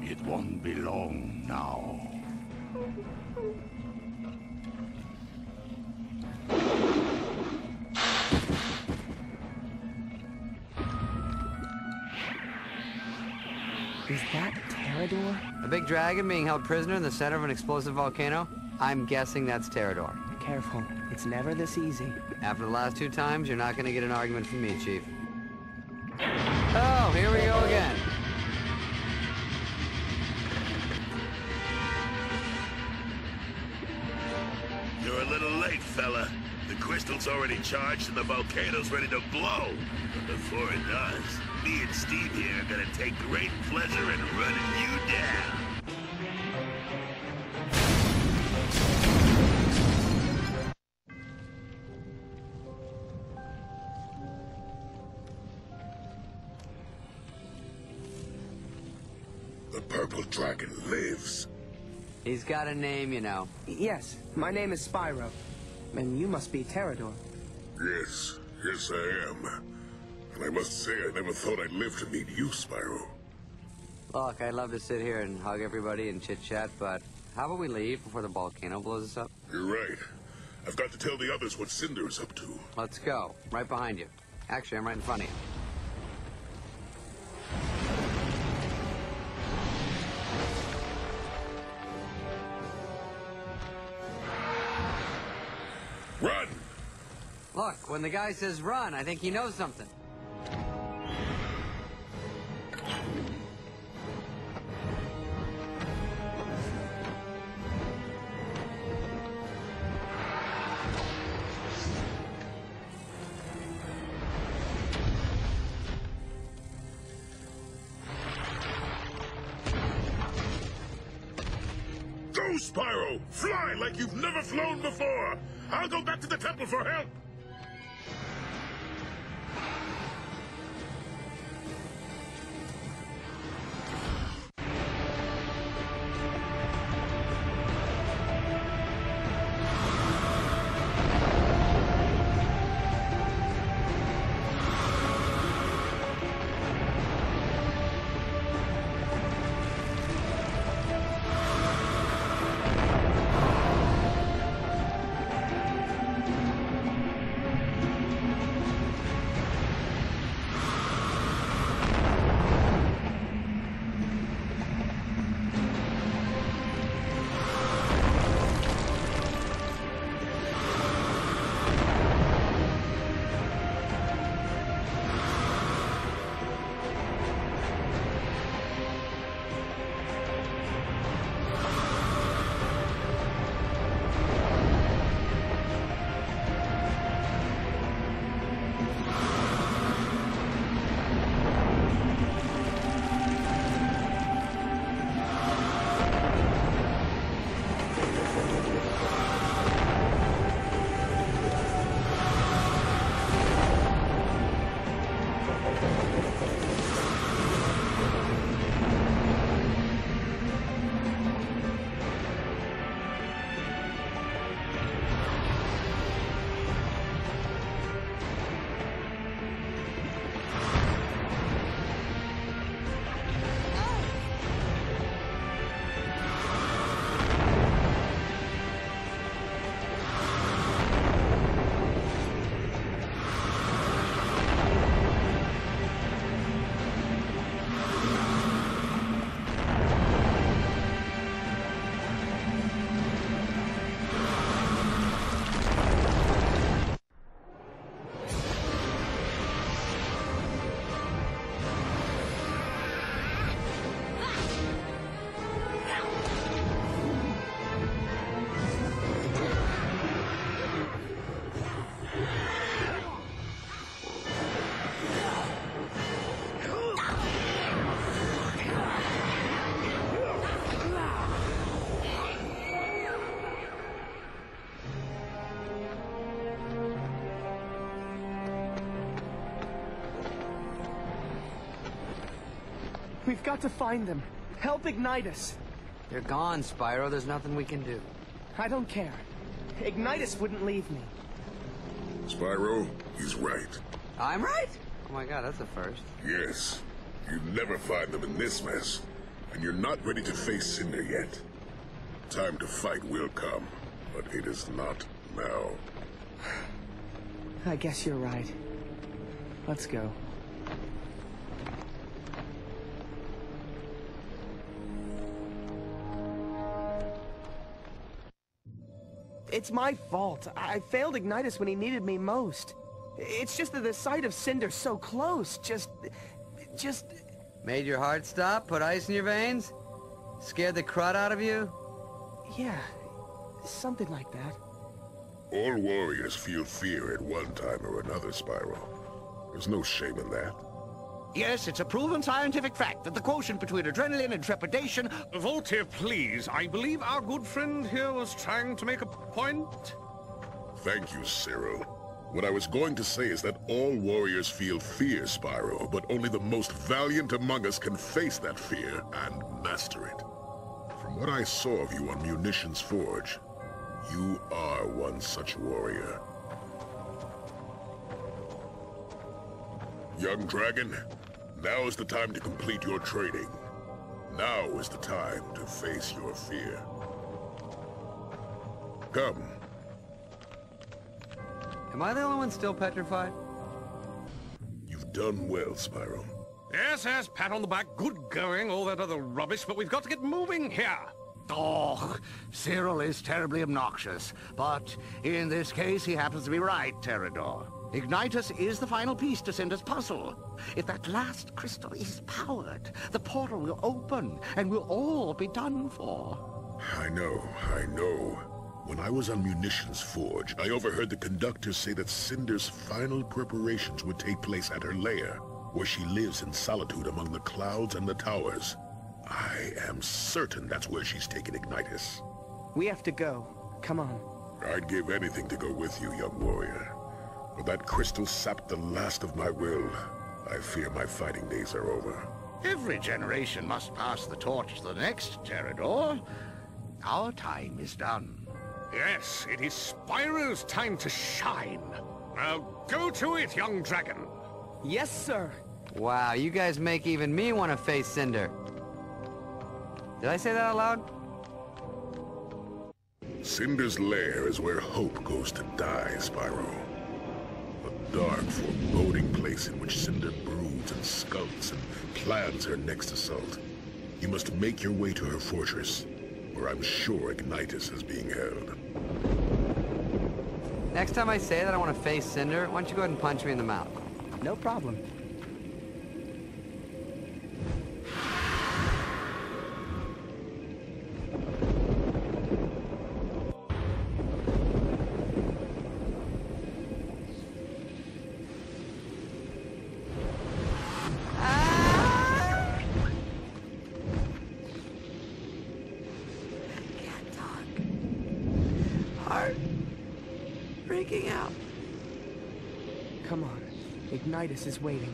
it won't be long now. Is that Terador? A big dragon being held prisoner in the center of an explosive volcano? I'm guessing that's Terador. Careful, it's never this easy. After the last two times, you're not gonna get an argument from me, Chief. Oh, here we go again. You're a little late, fella. The crystal's already charged and the volcano's ready to blow. But before it does, me and Steve here are gonna take great pleasure in running you down. The purple dragon lives. He's got a name, you know. Yes, my name is Spyro. And you must be Terador. Yes, I am. And I must say, I never thought I'd live to meet you, Spyro. Look, I'd love to sit here and hug everybody and chit-chat, but how about we leave before the volcano blows us up? You're right. I've got to tell the others what Cinder's up to. Let's go. Right behind you. Actually, I'm right in front of you. Run! Look, when the guy says run, I think he knows something. Go, Spyro, fly like you've never flown before! I'll go back to the temple for help! We've got to find them. Help Ignitus. They're gone, Spyro. There's nothing we can do. I don't care. Ignitus wouldn't leave me. Spyro, he's right. I'm right? Oh my god, that's a first. Yes. You never find them in this mess. And you're not ready to face Cinder yet. Time to fight will come, but it is not now. I guess you're right. Let's go. It's my fault. I failed Ignitus when he needed me most. It's just that the sight of Cinder so close just... Made your heart stop? Put ice in your veins? Scared the crud out of you? Yeah, something like that. All warriors feel fear at one time or another, Spyro. There's no shame in that. Yes, it's a proven scientific fact that the quotient between adrenaline and trepidation... Voltaire, please. I believe our good friend here was trying to make a point. Thank you, Cyril. What I was going to say is that all warriors feel fear, Spyro, but only the most valiant among us can face that fear and master it. From what I saw of you on Munitions Forge, you are one such warrior. Young Dragon, now is the time to complete your training. Now is the time to face your fear. Come. Am I the only one still petrified? You've done well, Spyro. Yes, yes, pat on the back, good going, all that other rubbish, but we've got to get moving here. Oh, Cyril is terribly obnoxious, but in this case he happens to be right, Terrador. Ignitus is the final piece to Cinder's puzzle. If that last crystal is powered, the portal will open, and we'll all be done for. I know. When I was on Munitions Forge, I overheard the conductor say that Cinder's final preparations would take place at her lair, where she lives in solitude among the clouds and the towers. I am certain that's where she's taken Ignitus. We have to go. Come on. I'd give anything to go with you, young warrior. But that crystal sapped the last of my will. I fear my fighting days are over. Every generation must pass the torch to the next, Terador. Our time is done. Yes, it is Spyro's time to shine. Now go to it, young dragon. Yes, sir. Wow, you guys make even me want to face Cinder. Did I say that out loud? Cinder's lair is where hope goes to die, Spyro. A dark, foreboding place in which Cinder broods and skulks and plans her next assault. You must make your way to her fortress, where I'm sure Ignitus is being held. Next time I say that I want to face Cinder, why don't you go ahead and punch me in the mouth? No problem. Freaking out. Come on. Ignitus is waiting.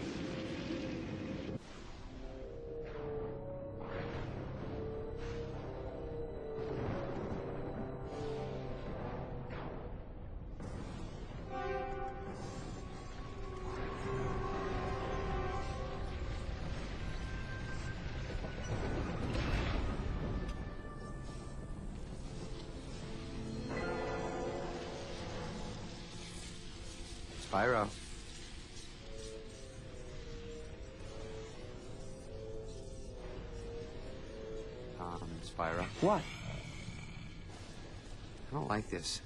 Spyro. Spyro. What? I don't like this.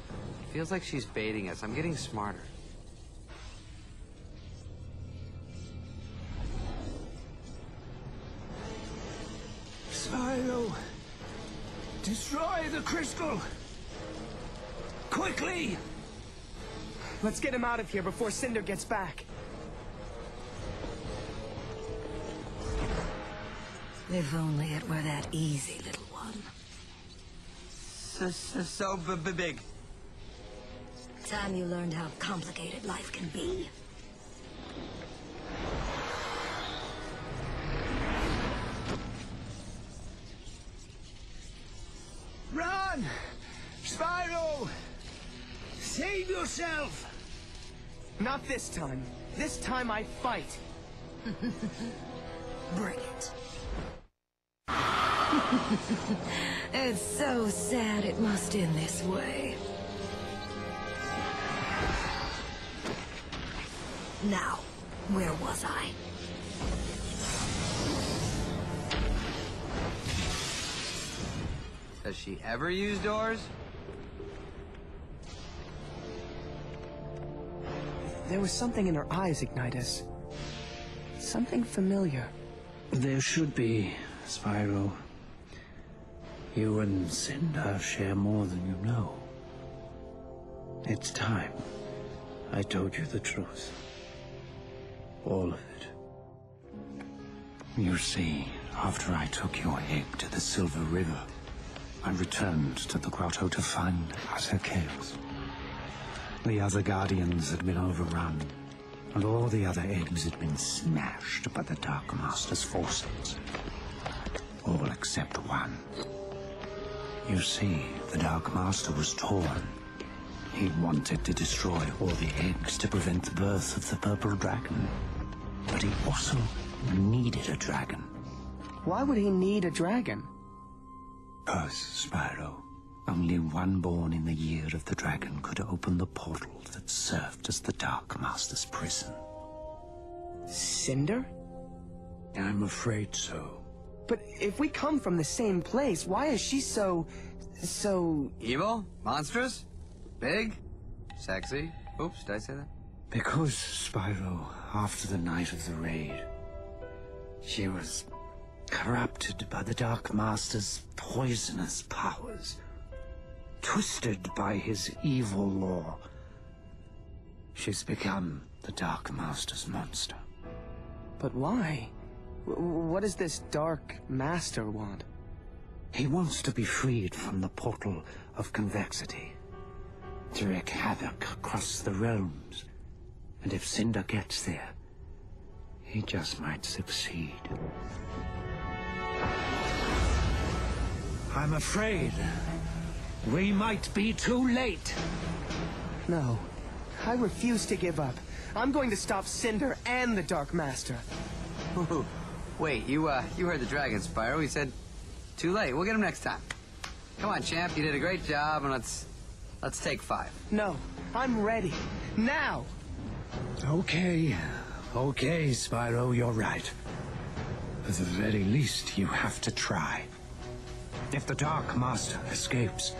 It feels like she's baiting us. I'm getting smarter. Spyro! Destroy the crystal! Quickly! Let's get him out of here before Cinder gets back. If only it were that easy, little one. So big. Time you learned how complicated life can be. Run! Spyro! Save yourself! Not this time. This time I fight. Bring it. It's so sad it must end this way. Now, where was I? Does she ever use doors? There was something in her eyes, Ignitus. Something familiar. There should be, Spyro. You and Cinder share more than you know. It's time I told you the truth. All of it. You see, after I took your egg to the Silver River, I returned to the grotto to find utter chaos. The other Guardians had been overrun, and all the other eggs had been smashed by the Dark Master's forces. All except one. You see, the Dark Master was torn. He wanted to destroy all the eggs to prevent the birth of the Purple Dragon. But he also needed a dragon. Why would he need a dragon? Because, Spyro, only one born in the year of the dragon could open the portal that served as the Dark Master's prison. Cinder? I'm afraid so. But if we come from the same place, why is she so... Evil? Monstrous? Big? Sexy? Oops, did I say that? Because, Spyro, after the night of the raid, she was corrupted by the Dark Master's poisonous powers, twisted by his evil law. She's become the Dark Master's monster. But why? What does this Dark Master want? He wants to be freed from the portal of convexity, to wreak havoc across the realms. And if Cinder gets there, he just might succeed. I'm afraid we might be too late. No, I refuse to give up. I'm going to stop Cinder and the Dark Master. Ooh, wait, you heard the dragon, Spyro. He said, too late. We'll get him next time. Come on, champ. You did a great job, and let's take 5. No, I'm ready. Now! Okay, Spyro, you're right. At the very least, you have to try. If the Dark Master escapes,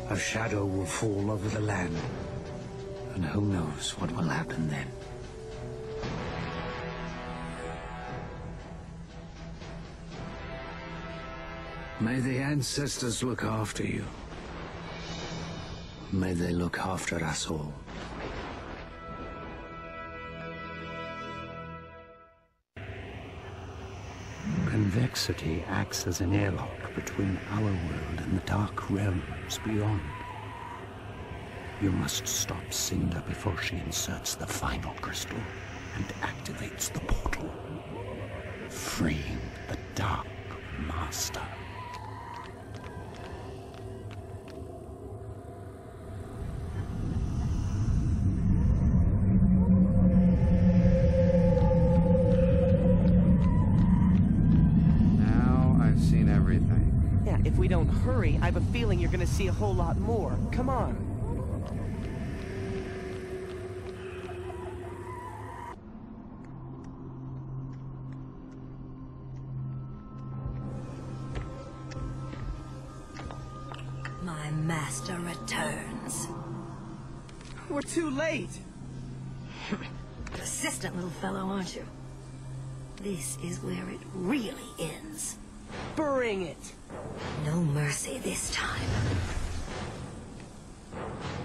a shadow will fall over the land. And who knows what will happen then. May the ancestors look after you. May they look after us all. Convexity acts as an airlock between our world and the dark realms beyond. You must stop Cinder before she inserts the final crystal and activates the portal, freeing the Dark Master. If we don't hurry, I have a feeling you're gonna see a whole lot more. Come on. My master returns. We're too late. Persistent little fellow, aren't you? This is where it really ends. Bring it. No mercy this time.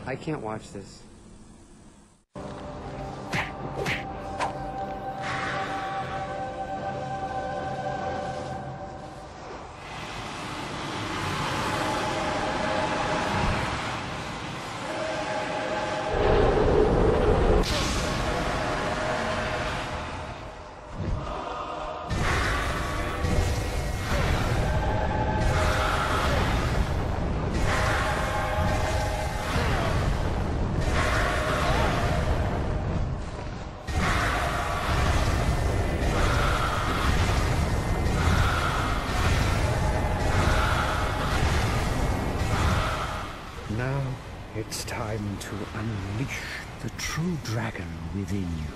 I can't watch this. Now it's time to unleash the true dragon within you.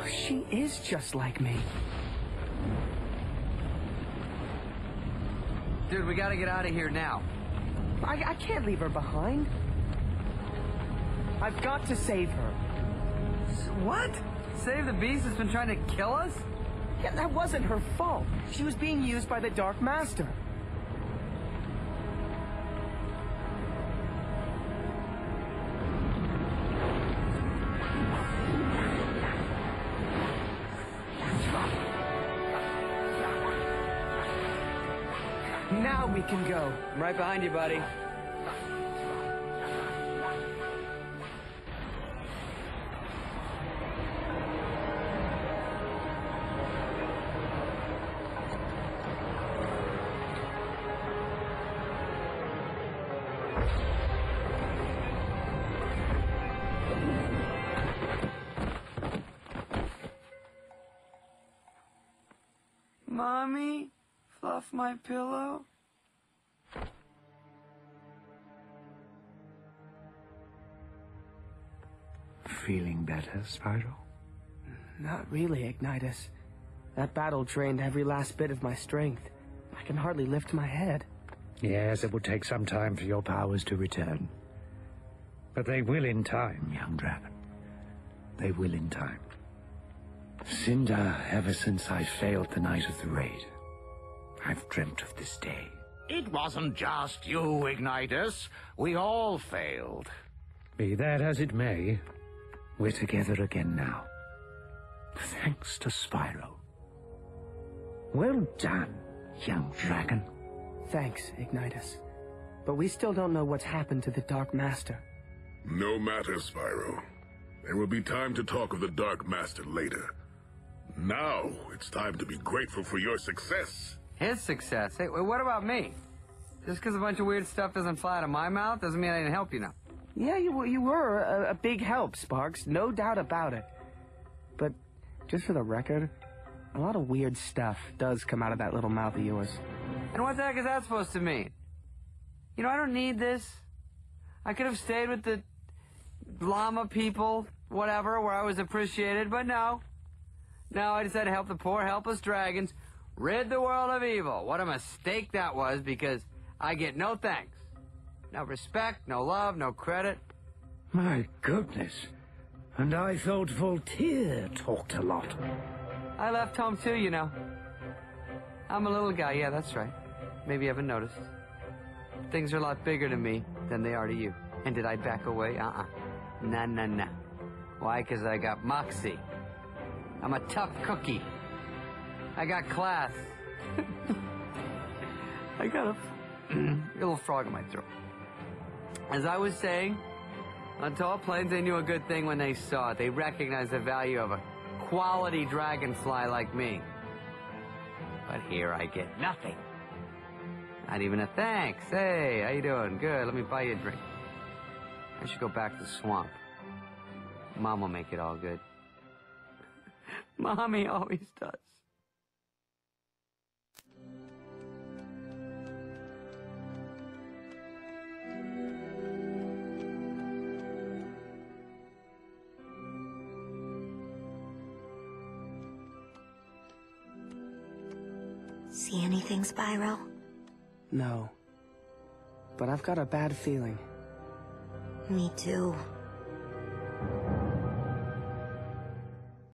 She is just like me. Dude, we gotta get out of here now. I can't leave her behind. I've got to save her. What? Save the beast that's been trying to kill us? Yeah, that wasn't her fault. She was being used by the Dark Master. Now we can go. I'm right behind you, buddy. Mommy, fluff my pillow. Feeling better, Spyro? Not really, Ignitus. That battle drained every last bit of my strength. I can hardly lift my head. Yes, it will take some time for your powers to return. But they will in time, young dragon. They will in time. Cinder, ever since I failed the night of the raid, I've dreamt of this day. It wasn't just you, Ignitus. We all failed. Be that as it may, we're together again now. Thanks to Spyro. Well done, young dragon. Thanks, Ignitus. But we still don't know what's happened to the Dark Master. No matter, Spyro. There will be time to talk of the Dark Master later. Now, it's time to be grateful for your success. His success? Hey, what about me? Just because a bunch of weird stuff doesn't fly out of my mouth doesn't mean I didn't help you now. Yeah, you were a big help, Sparks. No doubt about it. But, just for the record, a lot of weird stuff does come out of that little mouth of yours. And what the heck is that supposed to mean? You know, I don't need this. I could have stayed with the llama people, whatever, where I was appreciated, but no. No, I decided to help the poor, helpless dragons rid the world of evil. What a mistake that was, because I get no thanks. No respect, no love, no credit. My goodness. And I thought Voltaire talked a lot. I left home too, you know. I'm a little guy, yeah, that's right. Maybe you haven't noticed. Things are a lot bigger to me than they are to you. And did I back away? Nah. Why? 'Cause I got moxie. I'm a tough cookie. I got class. I got a little frog in my throat. As I was saying, on tall plains they knew a good thing when they saw it. They recognized the value of a quality dragonfly like me. But here I get nothing. Not even a thanks. Hey, how you doing? Good, let me buy you a drink. I should go back to the swamp. Mom will make it all good. Mommy always does. See anything, Spyro? No. But I've got a bad feeling. Me too.